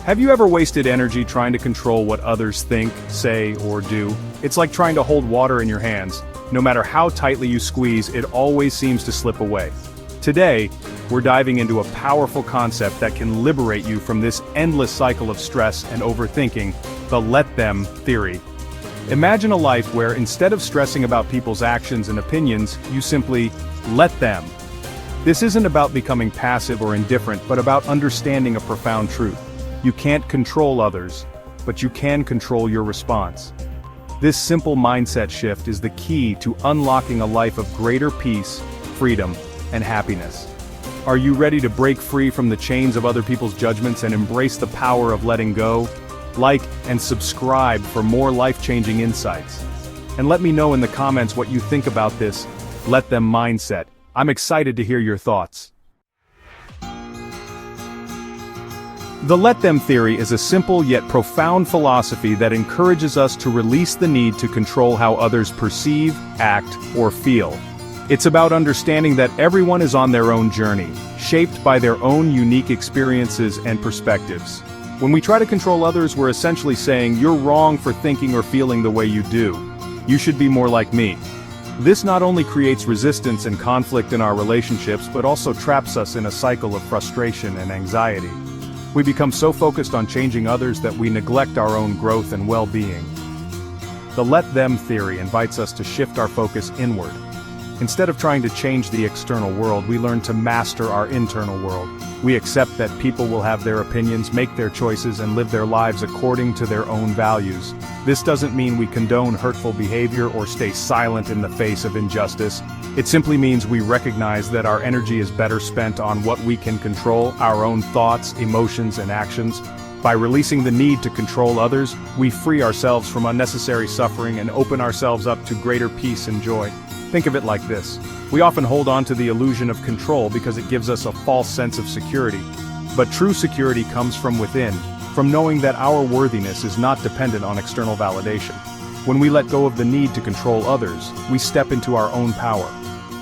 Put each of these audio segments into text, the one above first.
Have you ever wasted energy trying to control what others think, say, or do? It's like trying to hold water in your hands. No matter how tightly you squeeze, it always seems to slip away. Today, we're diving into a powerful concept that can liberate you from this endless cycle of stress and overthinking, the let them theory. Imagine a life where instead of stressing about people's actions and opinions, you simply let them. This isn't about becoming passive or indifferent, but about understanding a profound truth. You can't control others, but you can control your response. This simple mindset shift is the key to unlocking a life of greater peace, freedom, and happiness. Are you ready to break free from the chains of other people's judgments and embrace the power of letting go? Like and subscribe for more life-changing insights. And let me know in the comments what you think about this let them mindset. I'm excited to hear your thoughts. The let them theory is a simple yet profound philosophy that encourages us to release the need to control how others perceive, act, or feel. It's about understanding that everyone is on their own journey, shaped by their own unique experiences and perspectives. When we try to control others, we're essentially saying, "You're wrong for thinking or feeling the way you do. You should be more like me." This not only creates resistance and conflict in our relationships, but also traps us in a cycle of frustration and anxiety. We become so focused on changing others that we neglect our own growth and well-being. The let them theory invites us to shift our focus inward. Instead of trying to change the external world, we learn to master our internal world. We accept that people will have their opinions, make their choices, and live their lives according to their own values. This doesn't mean we condone hurtful behavior or stay silent in the face of injustice. It simply means we recognize that our energy is better spent on what we can control, our own thoughts, emotions, and actions. By releasing the need to control others, we free ourselves from unnecessary suffering and open ourselves up to greater peace and joy. Think of it like this. We often hold on to the illusion of control because it gives us a false sense of security. But true security comes from within, from knowing that our worthiness is not dependent on external validation. When we let go of the need to control others, we step into our own power.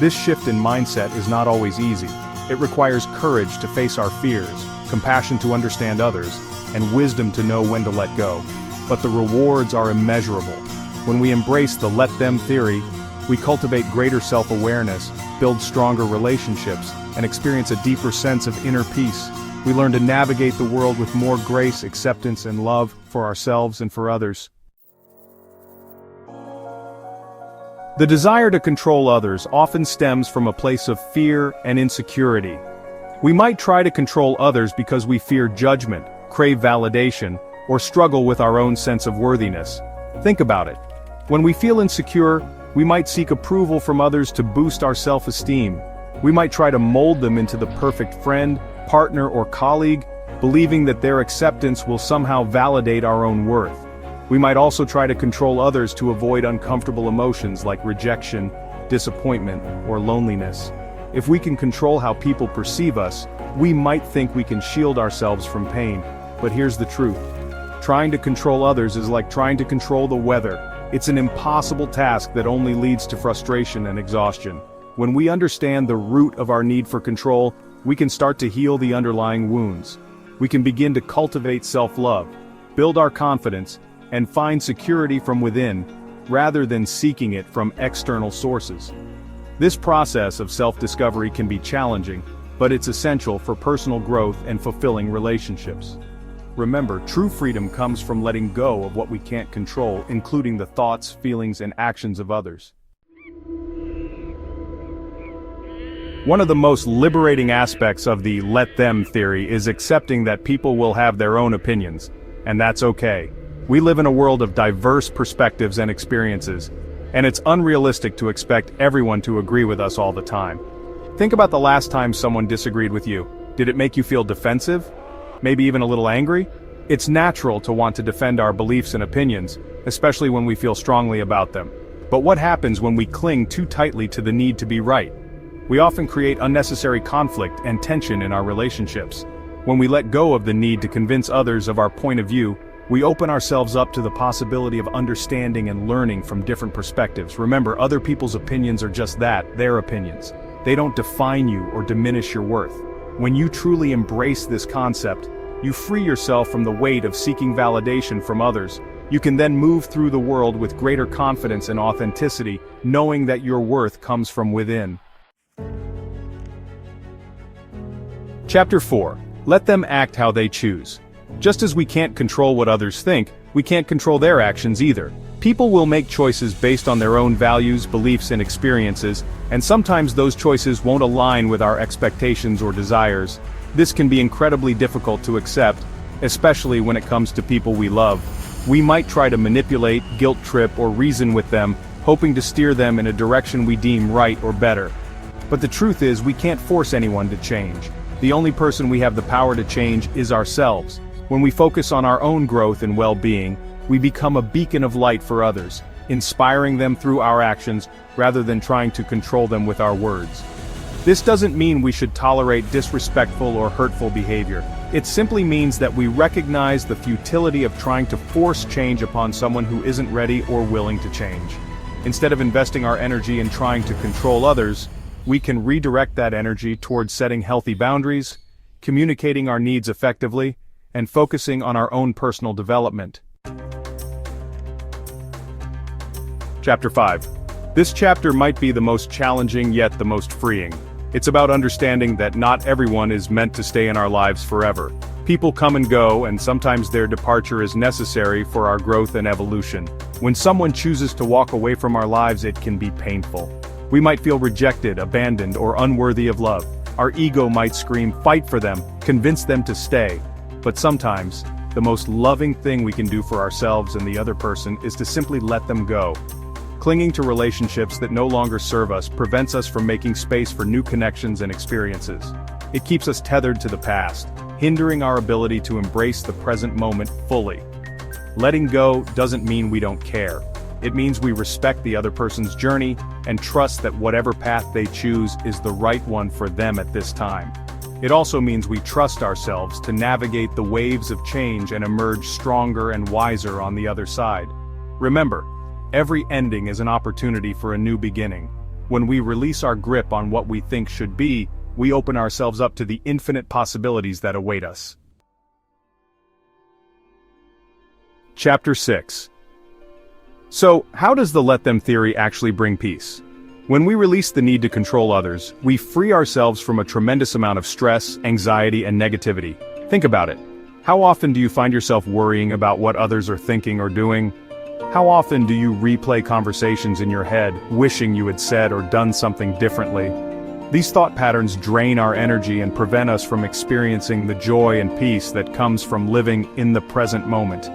This shift in mindset is not always easy. It requires courage to face our fears, compassion to understand others, and wisdom to know when to let go. But the rewards are immeasurable. When we embrace the let them theory, we cultivate greater self-awareness, build stronger relationships, and experience a deeper sense of inner peace. We learn to navigate the world with more grace, acceptance, and love for ourselves and for others. The desire to control others often stems from a place of fear and insecurity. We might try to control others because we fear judgment, crave validation, or struggle with our own sense of worthiness. Think about it. When we feel insecure, we might seek approval from others to boost our self-esteem. We might try to mold them into the perfect friend, partner, or colleague, believing that their acceptance will somehow validate our own worth. We might also try to control others to avoid uncomfortable emotions like rejection, disappointment, or loneliness. If we can control how people perceive us, we might think we can shield ourselves from pain. But here's the truth. Trying to control others is like trying to control the weather. It's an impossible task that only leads to frustration and exhaustion. When we understand the root of our need for control, we can start to heal the underlying wounds. We can begin to cultivate self-love, build our confidence, and find security from within, rather than seeking it from external sources. This process of self-discovery can be challenging, but it's essential for personal growth and fulfilling relationships. Remember, true freedom comes from letting go of what we can't control, including the thoughts, feelings, and actions of others. One of the most liberating aspects of the let them theory is accepting that people will have their own opinions, and that's okay. We live in a world of diverse perspectives and experiences, and it's unrealistic to expect everyone to agree with us all the time. Think about the last time someone disagreed with you. Did it make you feel defensive? Maybe even a little angry? It's natural to want to defend our beliefs and opinions, especially when we feel strongly about them. But what happens when we cling too tightly to the need to be right? We often create unnecessary conflict and tension in our relationships. When we let go of the need to convince others of our point of view, we open ourselves up to the possibility of understanding and learning from different perspectives. Remember, other people's opinions are just that, their opinions. They don't define you or diminish your worth. When you truly embrace this concept, you free yourself from the weight of seeking validation from others. You can then move through the world with greater confidence and authenticity, knowing that your worth comes from within. Chapter 4. Let them act how they choose. Just as we can't control what others think, we can't control their actions either. People will make choices based on their own values, beliefs, and experiences, and sometimes those choices won't align with our expectations or desires. This can be incredibly difficult to accept, especially when it comes to people we love. We might try to manipulate, guilt trip, or reason with them, hoping to steer them in a direction we deem right or better. But the truth is, we can't force anyone to change. The only person we have the power to change is ourselves. When we focus on our own growth and well-being, we become a beacon of light for others, inspiring them through our actions rather than trying to control them with our words. This doesn't mean we should tolerate disrespectful or hurtful behavior. It simply means that we recognize the futility of trying to force change upon someone who isn't ready or willing to change. Instead of investing our energy in trying to control others, we can redirect that energy towards setting healthy boundaries, communicating our needs effectively, and focusing on our own personal development. Chapter 5. This chapter might be the most challenging yet the most freeing. It's about understanding that not everyone is meant to stay in our lives forever. People come and go, and sometimes their departure is necessary for our growth and evolution. When someone chooses to walk away from our lives, it can be painful. We might feel rejected, abandoned, or unworthy of love. Our ego might scream, "Fight for them, convince them to stay." But sometimes, the most loving thing we can do for ourselves and the other person is to simply let them go. Clinging to relationships that no longer serve us prevents us from making space for new connections and experiences. It keeps us tethered to the past, hindering our ability to embrace the present moment fully. Letting go doesn't mean we don't care. It means we respect the other person's journey and trust that whatever path they choose is the right one for them at this time. It also means we trust ourselves to navigate the waves of change and emerge stronger and wiser on the other side. Remember, every ending is an opportunity for a new beginning. When we release our grip on what we think should be, we open ourselves up to the infinite possibilities that await us. Chapter 6. So, how does the let them theory actually bring peace? When we release the need to control others, we free ourselves from a tremendous amount of stress, anxiety, and negativity. Think about it. How often do you find yourself worrying about what others are thinking or doing? How often do you replay conversations in your head, wishing you had said or done something differently? These thought patterns drain our energy and prevent us from experiencing the joy and peace that comes from living in the present moment.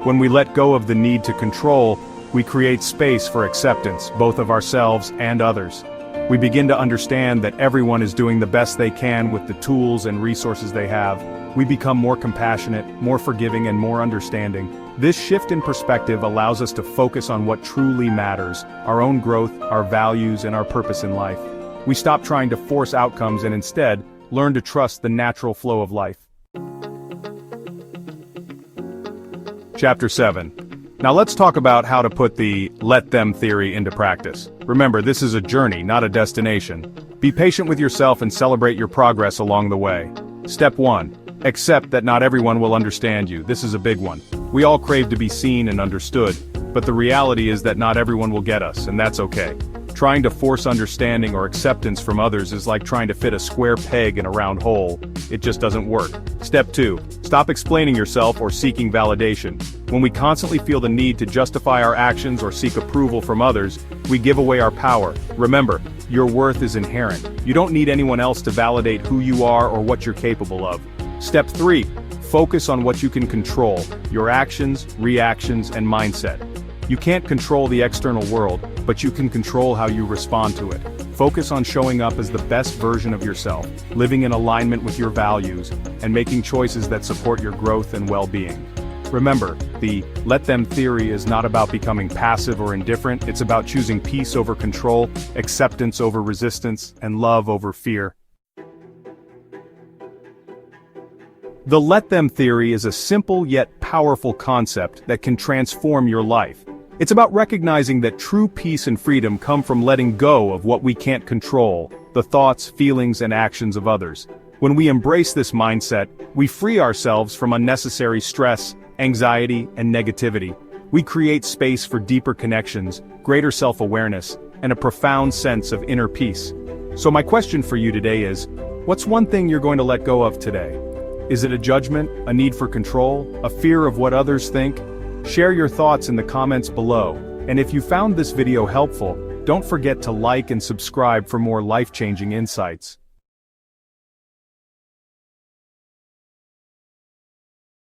When we let go of the need to control, we create space for acceptance, both of ourselves and others. We begin to understand that everyone is doing the best they can with the tools and resources they have. We become more compassionate, more forgiving, and more understanding. This shift in perspective allows us to focus on what truly matters, our own growth, our values, and our purpose in life. We stop trying to force outcomes and instead, learn to trust the natural flow of life. Chapter 7. Now let's talk about how to put the let them theory into practice. Remember, this is a journey, not a destination. Be patient with yourself and celebrate your progress along the way. Step 1. Accept that not everyone will understand you. This is a big one. We all crave to be seen and understood, but the reality is that not everyone will get us, and that's okay. Trying to force understanding or acceptance from others is like trying to fit a square peg in a round hole. It just doesn't work. Step 2. Stop explaining yourself or seeking validation. When we constantly feel the need to justify our actions or seek approval from others, we give away our power. Remember, your worth is inherent. You don't need anyone else to validate who you are or what you're capable of. Step 3. Focus on what you can control, your actions, reactions, and mindset. You can't control the external world, but you can control how you respond to it. Focus on showing up as the best version of yourself, living in alignment with your values, and making choices that support your growth and well-being. Remember, the let them theory is not about becoming passive or indifferent. It's about choosing peace over control, acceptance over resistance, and love over fear. The let them theory is a simple yet powerful concept that can transform your life. It's about recognizing that true peace and freedom come from letting go of what we can't control, the thoughts, feelings, and actions of others. When we embrace this mindset, we free ourselves from unnecessary stress, anxiety, and negativity. We create space for deeper connections, greater self-awareness, and a profound sense of inner peace. So my question for you today is, what's one thing you're going to let go of today? Is it a judgment, a need for control, a fear of what others think? Share your thoughts in the comments below, and if you found this video helpful, don't forget to like and subscribe for more life-changing insights.